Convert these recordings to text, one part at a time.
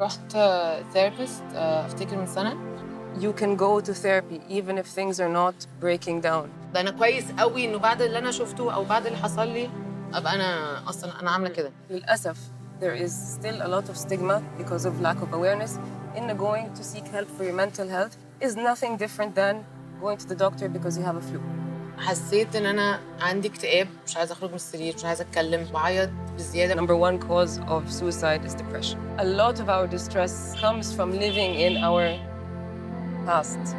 رحت ثيرابيست افتكر من سنه. You can go to therapy even if things are not breaking down. ده انا كويس قوي انه بعد اللي انا شفته او بعد اللي حصل لي ابقى انا اصلا انا عامله كده. للاسف there is still a lot of stigma because of lack of awareness in going to seek help for your mental health is nothing different than going to the doctor because you have a flu. حسيت ان انا عندي اكتئاب، مش عايزه اخرج من السرير، مش عايزه اتكلم، بعيط بزياده. Number one cause of suicide is depression. A lot of our distress comes from living in our past.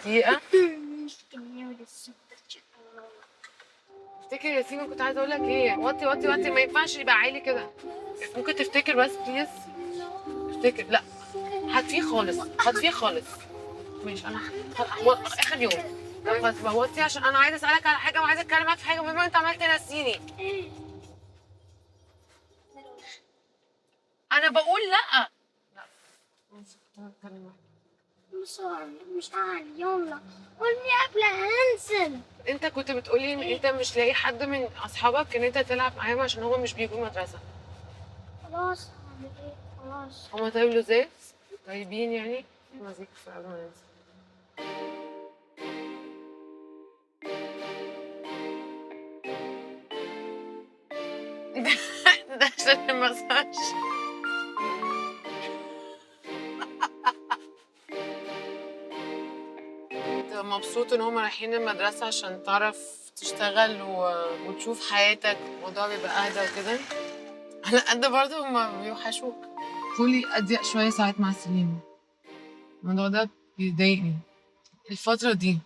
دقيقة. افتكر يا سيما كنت عايزة اقول لك ايه. وطي ما ينفعش يبقى عالي كده. ممكن تفتكر بس بليز. افتكر. لا هطفيه خالص. ماشي انا اخر يوم. بس بوطي عشان انا عايزة اسألك على حاجة وعايزة اتكلم معاك في حاجة مهمة وانت عمال تنسيني. انا بقول لا. مش عارف يلا قولي قبل هنزل. انت كنت بتقولي ان انت مش لاقي حد من اصحابك ان انت تلعب معاهم عشان هما مش بيجوا المدرسه. خلاص هعمل ايه خلاص. هما طيب لزاز طيبين يعني. مزيك في قبل ما ننزل. ده عشان المساج. مبسوط ان هم رايحين المدرسه عشان تعرف تشتغل وتشوف حياتك، الموضوع بيبقى اهدى وكده. على قد برضه هم بيوحشوك. طولي اضيق شويه ساعات مع سليم. الموضوع ده بيضايقني الفتره دي،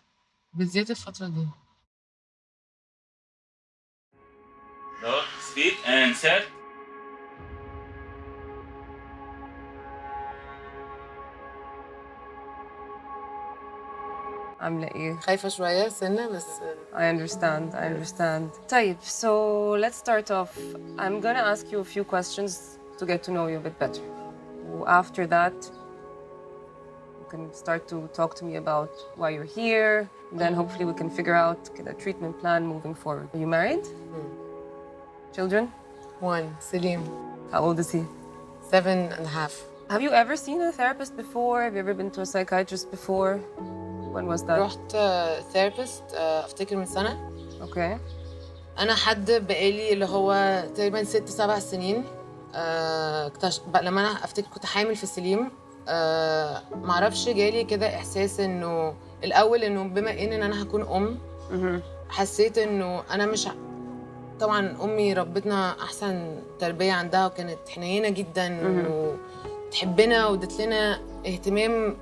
بالذات الفتره دي. Speak and set. عاملة ايه؟ خايفه شويه سنه بس. I understand. طيب, so let's start off. I'm gonna ask you a few questions to get to know you a bit better. After that, you can start to talk to me about why you're here. Then hopefully we can figure out a treatment plan moving forward. Are you married? Children? One, Salim. How old is he? 7.5. Have you ever seen a therapist before? Have you ever been to a psychiatrist before? When was that? رحت ثيرابيست افتكر من سنه. Okay. انا حد بقالي اللي هو تقريبا 6-7 سنين. لما انا افتكر كنت حامل في سليم. معرفش جالي كده احساس انه الاول انه بما ان انا هكون حسيت انه انا مش طبعا امي ربتنا احسن تربيه عندها وكانت حنينه جدا وتحبنا وادت لنا اهتمام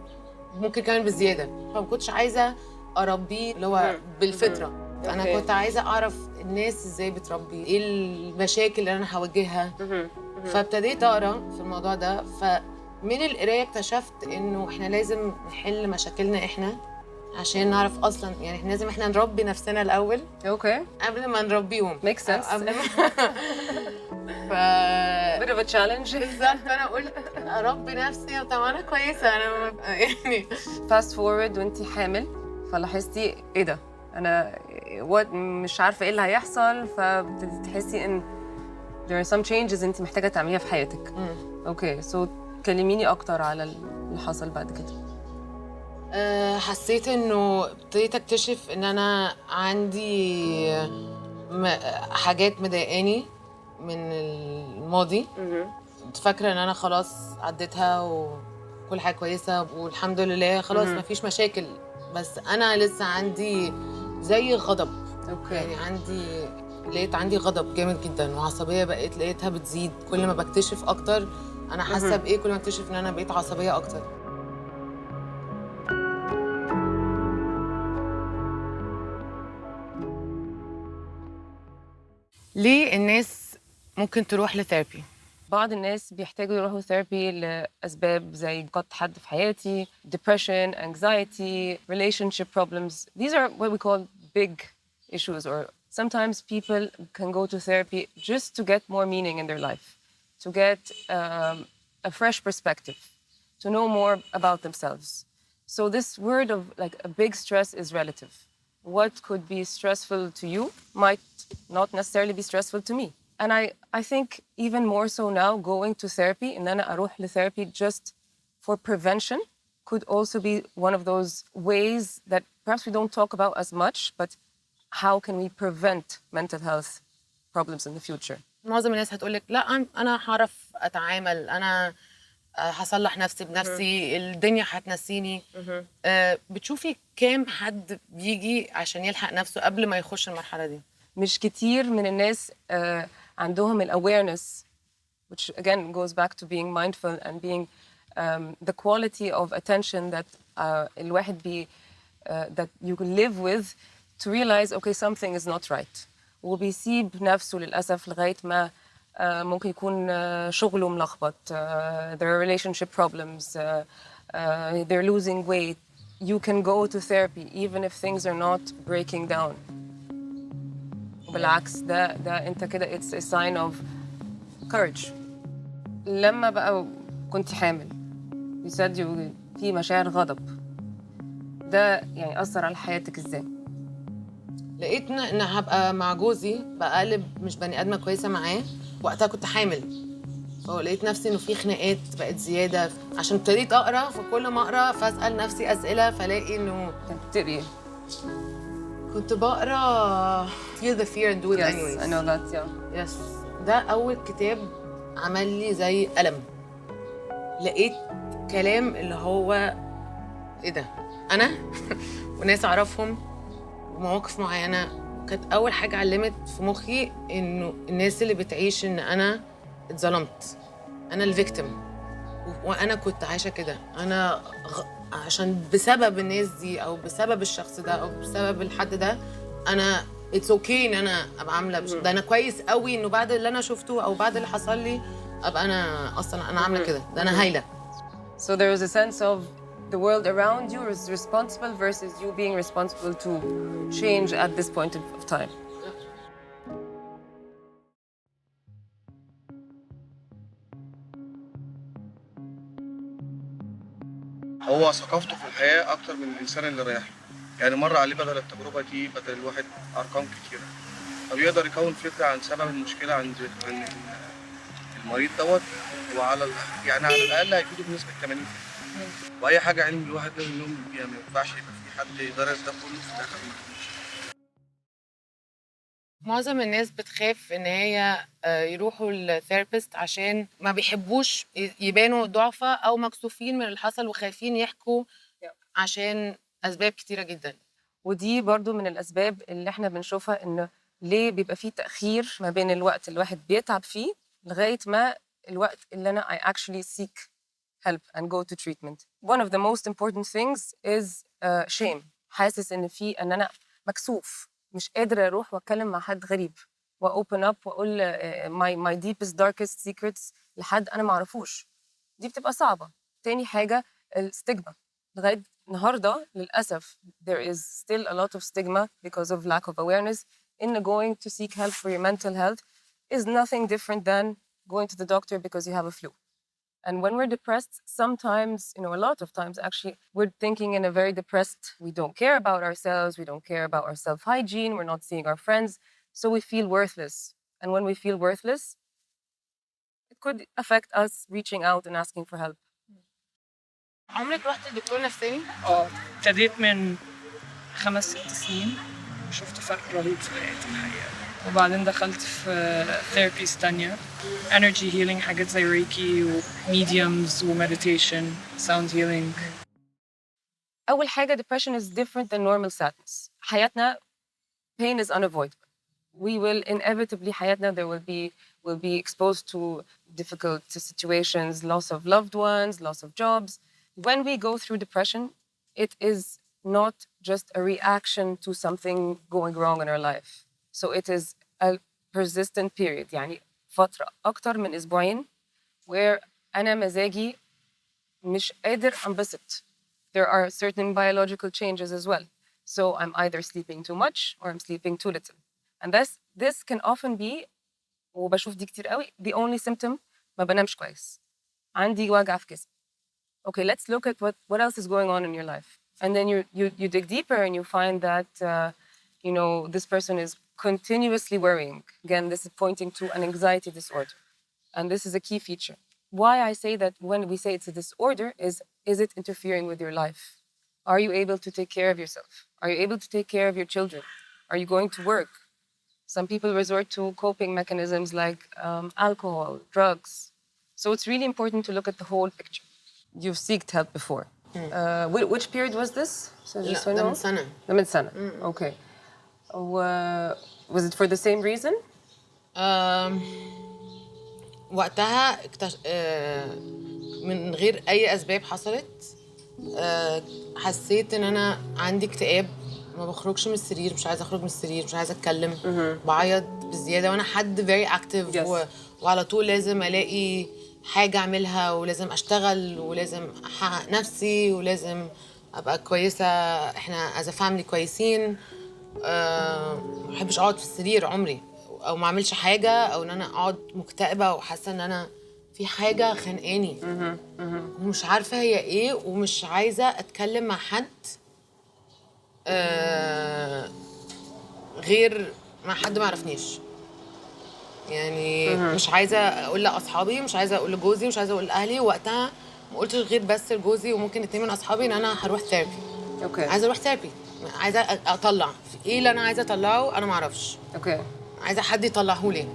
ممكن كمان بزياده، فما كنتش عايزه اربيه اللي هو بالفطره. انا كنت عايزه اعرف الناس ازاي بتربي، ايه المشاكل اللي انا هواجهها. فابتديت اقرا في الموضوع ده، فمن القرايه اكتشفت انه احنا لازم نحل مشاكلنا احنا عشان نعرف اصلا، يعني احنا لازم نربي نفسنا الاول قبل ما نربيهم. Makes sense. قبل ما Bit of a challenge. بالظبط. فانا قلت اربي نفسي. طب انا كويسه انا يعني. Fast forward وانتي حامل فلاحظتي ايه ده؟ انا مش عارفه ايه اللي هيحصل، فبتحسي ان there are some changes انتي محتاجه تعمليها في حياتك. اوكي، سو كلميني اكتر على اللي حصل بعد كده. حسيت انه ابتديت اكتشف ان انا عندي حاجات مضايقاني من الماضي. كنت فاكره ان انا خلاص عديتها وكل حاجه كويسه والحمد لله خلاص مفيش مشاكل، بس انا لسه عندي زي غضب. يعني لقيت عندي غضب جامد جدا وعصبيه، لقيتها بتزيد كل ما بكتشف اكتر انا حاسه بايه. كل ما اكتشف ان انا بقيت عصبيه اكتر. ليه الناس ممكن تروح لثيرابي؟ بعض الناس بيحتاجوا يروحوا ثيرابي لأسباب زي فقد حد في حياتي, depression, anxiety, relationship problems. These are what we call big issues, or sometimes people can go to therapy just to get more meaning in their life, to get a fresh perspective, to know more about themselves. So this word of like a big stress is relative. What could be stressful to you might not necessarily be stressful to me. And I think even more so now, going to therapy, and then أروح therapy just for prevention could also be one of those ways that perhaps we don't talk about as much, but how can we prevent mental health problems in the future? معظم الناس هتقولك لا انا هعرف اتعامل، انا هصلح نفسي بنفسي، الدنيا هتنسيني. بتشوفي كام حد بيجي عشان يلحق نفسه قبل ما يخش المرحله دي؟ مش كتير من الناس عندهم ال awareness, which again goes back to being mindful and being the quality of attention that الواحد that you can live with to realize okay something is not right. وبيسيب نفسه للأسف لغاية ما ممكن يكون شغله ملخبط, there are relationship problems, they're losing weight. You can go to therapy even if things are not breaking down. بالعكس ده انت كده it's a sign of courage. لما بقى كنت حامل you said في مشاعر غضب, ده يعني أثر على حياتك ازاي؟ لقيت ان هبقى مع جوزي بقلب مش بني ادمه كويسه معاه. وقتها كنت حامل، فلقيت نفسي انه في خناقات بقت زياده عشان ابتديت اقرا. فكل ما اقرا فاسال نفسي اسئله فلاقي انه كنت بتقري كنت بقرا Feel the Fear and Do It Anyways. I know that, yeah. يس، ده أول كتاب عمل لي زي ألم. لقيت كلام اللي هو إيه ده؟ أنا وناس أعرفهم ومواقف معينة. كانت أول حاجة علمت في مخي إنه الناس اللي بتعيش إن أنا اتظلمت، أنا الفيكتيم، وأنا كنت عايشة كده. أنا عشان بسبب الناس دي أو بسبب الشخص ده أو بسبب الحد ده أنا اتس اوكي ان انا ابقى عامله ده. انا كويس قوي انه بعد اللي انا شفته او بعد اللي حصل لي ابقى انا اصلا انا عامله كده. ده انا هايله. So there was a sense of the world around you is responsible versus you being responsible to change at this point of time. هو ثقافته في الحياة أكتر من الإنسان اللي رايح له. يعني مر عليه بدل التجربة دي بدل الواحد أرقام كتيرة، فبيقدر يكون فكرة عن سبب المشكلة عند المريض دوت. وعلى يعني على الأقل هيفيده بنسبة 80%. وأي حاجة علم الواحد لازم يؤمن بيها، ما ينفعش يبقى في حد درس ده كله في الآخر ما يفهمش. معظم الناس بتخاف ان هي يروحوا للثيرابيست عشان ما بيحبوش يبانوا ضعفة او مكسوفين من اللي حصل وخايفين يحكوا عشان اسباب كتيرة جدا. ودي برضو من الأسباب اللي احنا بنشوفها إنه ليه بيبقى فيه تأخير ما بين الوقت اللي الواحد بيتعب فيه لغاية ما الوقت اللي أنا I actually seek help and go to treatment. One of the most important things is shame. حاسس إن أن أنا مكسوف، مش قادرة أروح وأتكلم مع حد غريب وأوبن أب وأقول my deepest darkest secrets لحد أنا معرفوش. دي بتبقى صعبة. تاني حاجة الستيغما. لغاية النهاردة للأسف there is still a lot of stigma because of lack of awareness in going to seek help for your mental health is nothing different than going to the doctor because you have a flu. And when we're depressed, sometimes, a lot of times actually, we're thinking in a very depressed, we don't care about ourselves, we don't care about our self-hygiene, we're not seeing our friends, so we feel worthless. And when we feel worthless, it could affect us reaching out and asking for help. عمرك رحت لدكتور نفساني؟ ابتديت من 5-6 سنين، شفت فرق رهيب في حياتي الحقيقة. وبعدين دخلت في ثيرابيز تانية energy healing، حاجات زي ريكي وميديومز ومديتيشن sound healing. أول حاجة depression is different than normal sadness. حياتنا pain is unavoidable. We will inevitably حياتنا will be exposed to difficult situations, loss of loved ones, loss of jobs. When we go through depression, it is not just a reaction to something going wrong in our life. So it is a persistent period. يعني فترة أكتر من أسبوعين where أنا مزاجي مش قادر أنبسط. There are certain biological changes as well. So I'm either sleeping too much or I'm sleeping too little. And this can often be, وبشوف دي كتير قوي, the only symptom ما بنامش كويس. عندي وجع في جسمي. Okay, let's look at what else is going on in your life. And then you dig deeper and you find that, this person is continuously worrying. Again, this is pointing to an anxiety disorder. And this is a key feature. Why I say that when we say it's a disorder is it interfering with your life? Are you able to take care of yourself? Are you able to take care of your children? Are you going to work? Some people resort to coping mechanisms like alcohol, drugs. So it's really important to look at the whole picture. You've sought help before. Which period was this? So just so I ده know. من سنة. ده من سنة. Okay. Was it for the same reason? وقتها من غير أي أسباب حصلت حسيت إن أنا عندي اكتئاب، ما بخرجش من السرير، مش عايزة أخرج من السرير، مش عايزة أتكلم، بعيط بزيادة، وأنا حد very active وعلى طول لازم ألاقي حاجة أعملها، ولازم أشتغل، ولازم أحقق نفسي، ولازم أبقى كويسة، إحنا as a family كويسين. ما بحبش أقعد في السرير عمري، أو ما أعملش حاجة، أو إن أنا أقعد مكتئبة وحاسة إن أنا في حاجة خانقاني ومش عارفة هي إيه، ومش عايزة أتكلم مع حد غير مع حد ما يعرفنيش. يعني مش عايزة أقول لأصحابي، مش عايزة أقول لجوزي، مش عايزة أقول لأهلي. وقتها ما قلتش غير بس لجوزي وممكن 2 من أصحابي إن أنا هروح ثيرابي. عايزة أروح ثيرابي، عايزة أطلع إيه اللي أنا عايزة أطلعه، أنا ما أعرفش. عايزة حد يطلعه لي.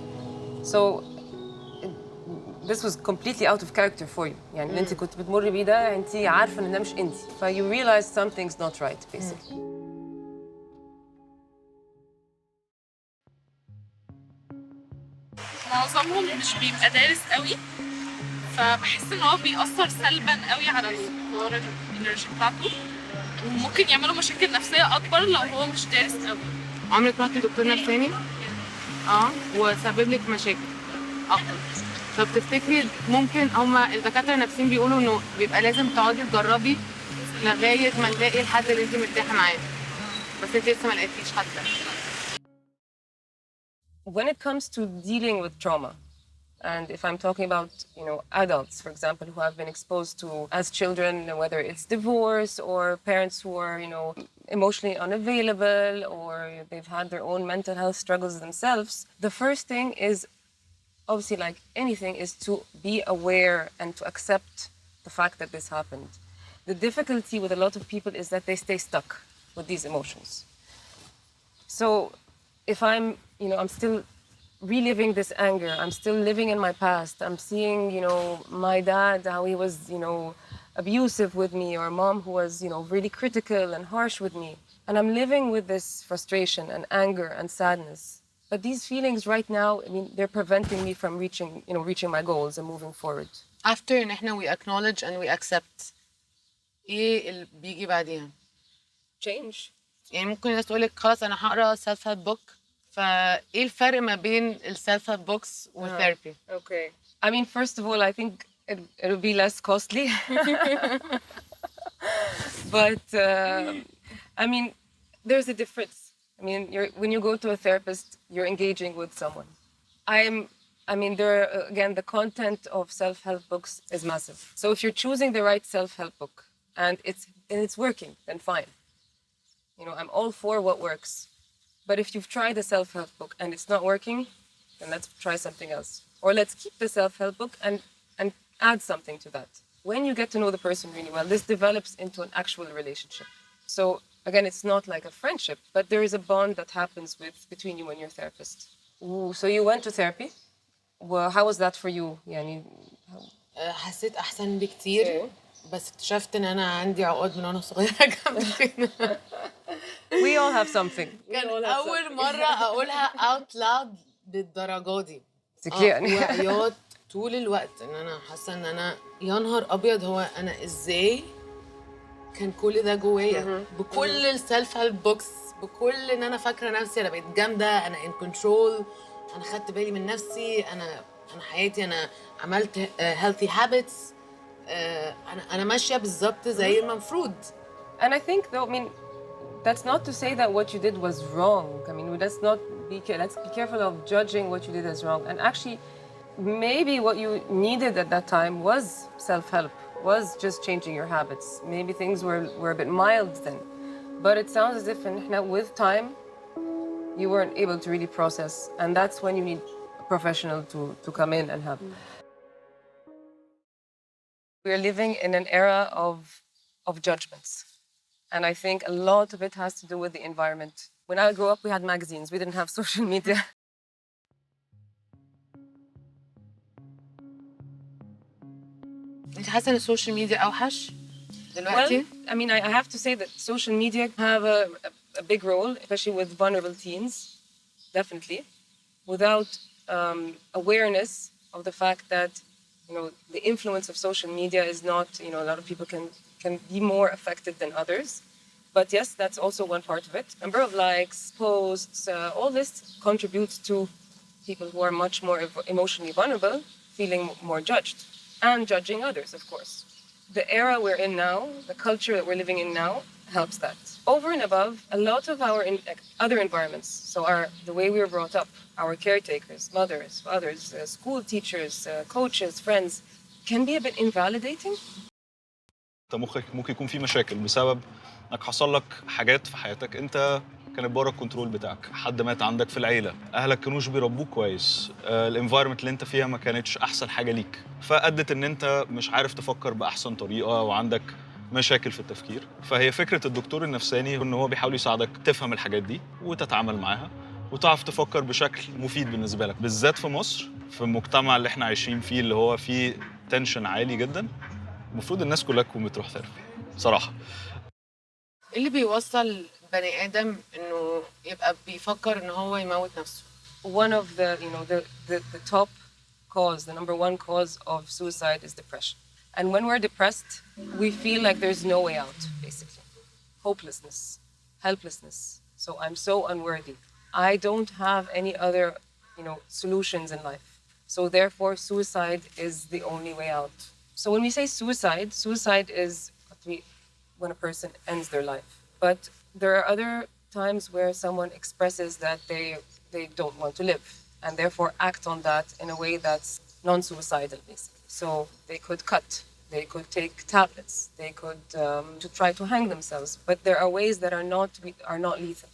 So this was completely out of character for you. يعني اللي أنت كنت بتمر بيه ده أنت عارفة إن ده مش أنت. You realize something's not right basically. معظمهم مش بيبقى دارس قوي، فبحس ان هو بيأثر سلبا قوي على الحوار الانرجي بتاعته، وممكن يعملوا مشاكل نفسية أكبر لو هو مش دارس قوي. عمرك رحتي دكتور نفساني؟ وسبب لك مشاكل أكتر. طب تفتكري ممكن هما الدكاترة النفسيين بيقولوا إنه بيبقى لازم تقعدي تجربي لغاية ما تلاقي الحد اللي أنت مرتاحة معاه، بس أنت لسه ما لقيتيش حد. When it comes to dealing with trauma, and if I'm talking about, adults, for example, who have been exposed to as children, whether it's divorce or parents who are, emotionally unavailable, or they've had their own mental health struggles themselves, the first thing is, obviously, like anything, is to be aware and to accept the fact that this happened. The difficulty with a lot of people is that they stay stuck with these emotions. So if I'm still reliving this anger, I'm still living in my past, I'm seeing, my dad, how he was, abusive with me, or mom who was, really critical and harsh with me. And I'm living with this frustration and anger and sadness. But these feelings right now, they're preventing me from reaching my goals and moving forward. After إن إحنا we acknowledge and we accept، إيه اللي بيجي بعديها؟ Change. يعني ممكن الناس تقول لك خلاص أنا هقرا self help book، فإيه الفرق ما بين ال self help books والثيرابي؟ Okay. First of all, I think it would be less costly. But, there's a difference. When you go to a therapist, you're engaging with someone. Again, the content of self-help books is massive. So if you're choosing the right self-help book and it's working, then fine. I'm all for what works. But if you've tried a self-help book and it's not working, then let's try something else. Or let's keep the self-help book and add something to that. When you get to know the person really well, this develops into an actual relationship. So again, it's not like a friendship, but there is a bond that happens between you and your therapist. Ooh, so you went to therapy. Well, how was that for you? حسيت أحسن بكتير، بس اكتشفت إن أنا عندي عقد من وأنا صغيرة جامد كده. We all have something. كان أول مرة أقولها out loud بالدرجة دي. يعني وعياط طول الوقت، إن أنا حاسة إن أنا يا نهار أبيض، هو أنا إزاي كان كل ده جوايا، بكل السيلف هيلب بوكس، بكل إن أنا فاكرة نفسي أنا بقيت جامدة، أنا in control، أنا خدت بالي من نفسي، أنا انا حياتي انا عملت healthy habits. انا ماشيه بالظبط زي المفروض. And I think, though, I mean, that's not to say that what you did was wrong. I mean, let's be careful of judging what you did as wrong. And actually, maybe what you needed at that time was self-help, was just changing your habits. Maybe things were a bit mild then. But it sounds as if with time, you weren't able to really process. And that's when you need a professional to come in and help. We're living in an era of judgments. And I think a lot of it has to do with the environment. When I grew up, we had magazines. We didn't have social media. انت حاسه ان السوشيال ميديا اوحش دلوقتي؟ Well, I mean, I have to say that social media have a big role, especially with vulnerable teens, definitely, without awareness of the fact that, the influence of social media is not, a lot of people can be more affected than others. But yes, that's also one part of it. Number of likes, posts, all this contributes to people who are much more emotionally vulnerable feeling more judged and judging others, of course. The era we're in now, the culture that we're living in now, helps that. Over and above, a lot of our other environments, so the way we were brought up, our caretakers, mothers, fathers, school teachers, coaches, friends, can be a bit invalidating. مخك ممكن يكون فيه مشاكل بسبب انك حصل لك حاجات في حياتك انت كانت بره الكنترول بتاعك، حد مات عندك في العيله، اهلك كانوش بيربوك كويس، الانفايرمنت اللي انت فيها ما كانتش احسن حاجه ليك، فادت ان انت مش عارف تفكر باحسن طريقه وعندك مشاكل في التفكير. فهي فكره الدكتور النفساني ان هو بيحاول يساعدك تفهم الحاجات دي وتتعامل معاها وتعرف تفكر بشكل مفيد بالنسبه لك، بالذات في مصر في المجتمع اللي احنا عايشين فيه اللي هو فيه تنشن عالي جدا. المفروض الناس كلها تكون بتروح ثيرابي صراحه. اللي بيوصل بني ادم انه يبقى بيفكر ان هو يموت نفسه؟ One of the top cause, the number one cause of suicide is depression. And when we're depressed, we feel like there's no way out, basically. Hopelessness, helplessness. So I'm so unworthy. I don't have any other, solutions in life. So therefore, suicide is the only way out. So when we say suicide is when a person ends their life. But there are other times where someone expresses that they don't want to live and therefore act on that in a way that's non-suicidal, basically. So they could cut, they could take tablets, they could to try to hang themselves. But there are ways that are not lethal.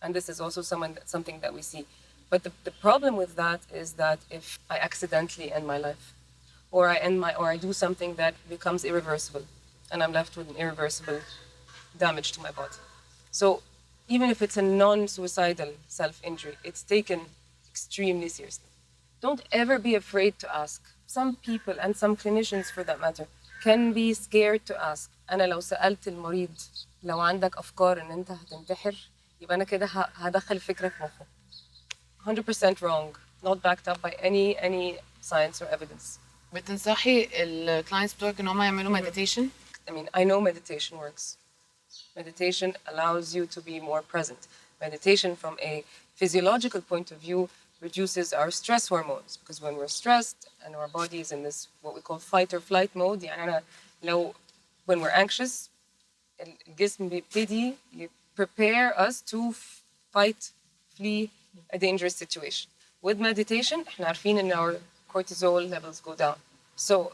And this is also something that we see. But the problem with that is that if I accidentally end my life, or I do something that becomes irreversible, and I'm left with an irreversible damage to my body. So even if it's a non-suicidal self-injury, it's taken extremely seriously. Don't ever be afraid to ask. Some people, and some clinicians for that matter, can be scared to ask. أنا لو سألت المريض لو عندك أفكار إن أنت هتنتحر، يبقى أنا كده هدخل فكرة في مخه. 100% wrong, not backed up by any science or evidence. بتنصحي الكلاينتس بتوعك ان هم يعملوا meditation؟ I mean, I know meditation works. Meditation allows you to be more present. Meditation from a physiological point of view reduces our stress hormones because when we're stressed and our body is in this what we call fight or flight mode, يعني when we're anxious, الجسم بيبتدي prepare us to fight, flee a dangerous situation. With meditation, احنا عارفين ان our cortisol levels go down. So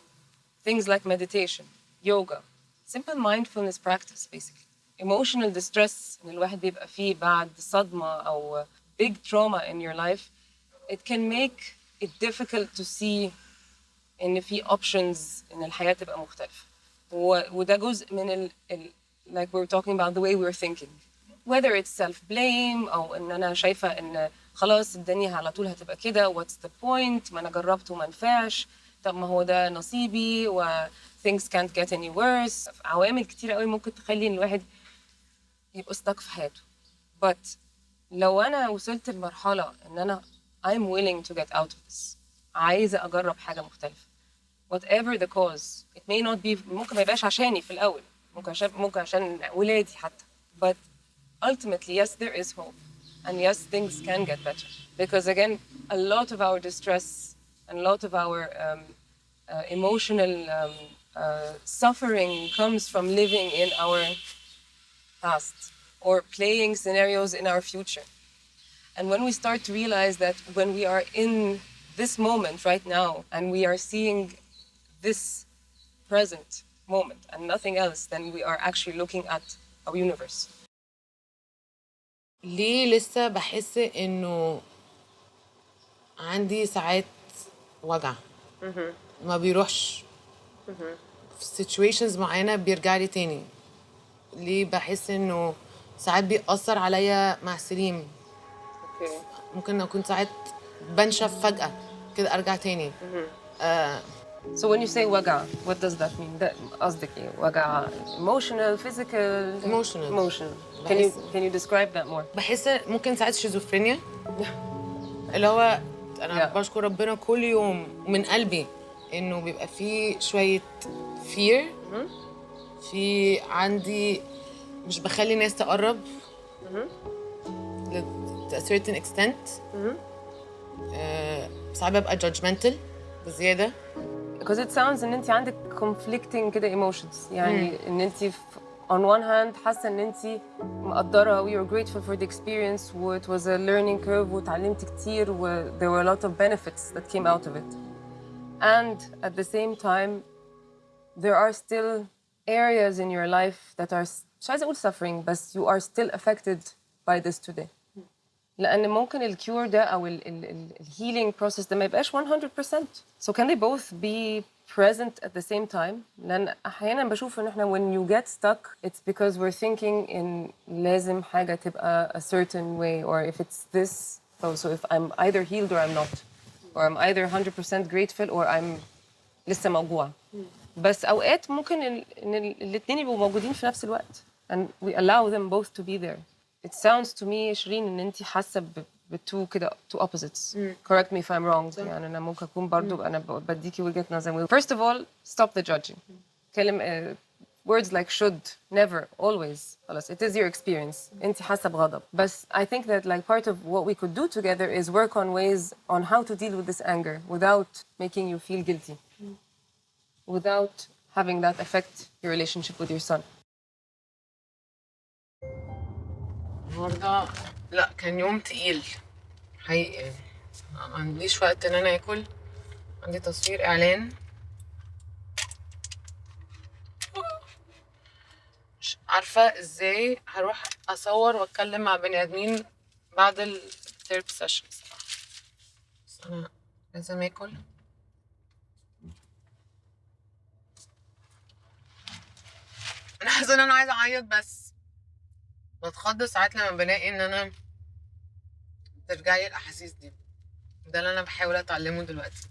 things like meditation, yoga, simple mindfulness practice basically. Emotional distress إن الواحد بيبقى فيه بعد صدمة أو big trauma in your life, it can make it difficult to see إن في options إن الحياة تبقى مختلفة. وده جزء من like we were talking about the way we were thinking. Whether it's self-blame أو إن أنا شايفة إن خلاص الدنيا على طول هتبقى كده what's the point ما أنا جربت وما نفعش طب ما هو ده نصيبي و things can't get any worse. عوامل كتير قوي ممكن تخلي إن الواحد يبقى stuck في حياته. But لو أنا وصلت لمرحلة إن أنا I'm willing to get out of this, عايزة أجرب حاجة مختلفة, whatever the cause, it may not be, ممكن ما يبقاش عشاني في الأول, ممكن عشان ولادي حتى, but ultimately yes there is hope and yes things can get better because again a lot of our distress and a lot of our emotional suffering comes from living in our past or playing scenarios in our future. And when we start to realize that when we are in this moment right now and we are seeing this present moment and nothing else, then we are actually looking at our universe. ليه لسه بحس انه عندي ساعات وجع ما بيروحش في situations معينة بيرجع لي تاني؟ ليه بحس انه ساعات بيأثر عليا مع سليم؟ ممكن اكون ساعات بنشف فجأة كده ارجع تاني. So when you say وجع, what does that mean? قصدك ايه؟ وجع emotional, physical? Emotional. Can you describe that more? بحس ممكن ساعات شيزوفرينيا اللي هو انا بشكر ربنا كل يوم من قلبي انه بيبقى فيه شوية fear في عندي، مش بخلي الناس تقرب to a certain extent. ساعات ببقى judgmental بزيادة. Because it sounds ان انت عندك conflicting كده emotions، يعني ان انت on one hand حاسة ان انت مقدرة we are grateful for the experience و it was a learning curve وتعلمت كتير و there were a lot of benefits that came out of it. And at the same time there are still areas in your life that are مش عايزة أقول suffering بس you are still affected by this today. لأن ممكن الكيور ده أو الهيلينج بروسيس ده ما يبقاش 100%. So can they both be present at the same time? لأن أحياناً بشوف إن إحنا when you get stuck it's because we're thinking in لازم حاجة تبقى a certain way or if it's this so if I'm either healed or I'm not or I'm either 100% grateful or I'm لسه موجوعة. بس أوقات ممكن إن الاتنين يبقوا موجودين في نفس الوقت and we allow them both to be there. It sounds to me شيرين إن أنتي حاسة two كده two opposites. Correct me if I'm wrong. يعني أنا ممكن أكون برضو أنا بديكي وجهة نظر. First of all, stop the judging. كلم words like should, never, always. خلاص, it is your experience. أنتي حاسة بغضب. بس I think that like part of what we could do together is work on ways on how to deal with this anger without making you feel guilty. Without having that affect your relationship with your son. النهارده لا كان يوم تقيل حقيقي. ما عنديش وقت ان انا اكل، عندي تصوير اعلان، مش عارفه ازاي هروح اصور واتكلم مع بني ادمين بعد الثيرابي سيشن صراحه. بس انا لازم اكل. انا حاسه ان انا عايزه اعيط بس بتخض ساعات لما بلاقي ان انا ترجعلي الاحاسيس دي. ده اللي انا بحاول اتعلمه دلوقتي،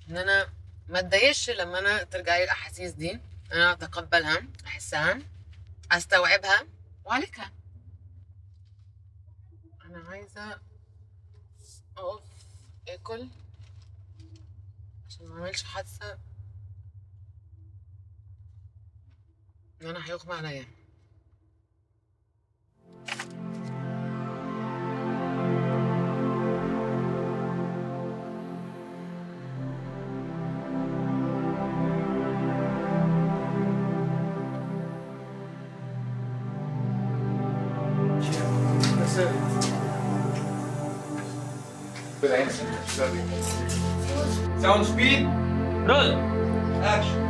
ان انا ما اتضايقش لما انا ترجعلي الاحاسيس دي، ان انا اتقبلها، احسها، استوعبها واعالجها. انا عايزه اقف اكل عشان ما اعملش حادثه ان انا هيغمى عليا. Sound speed. Roll. Action.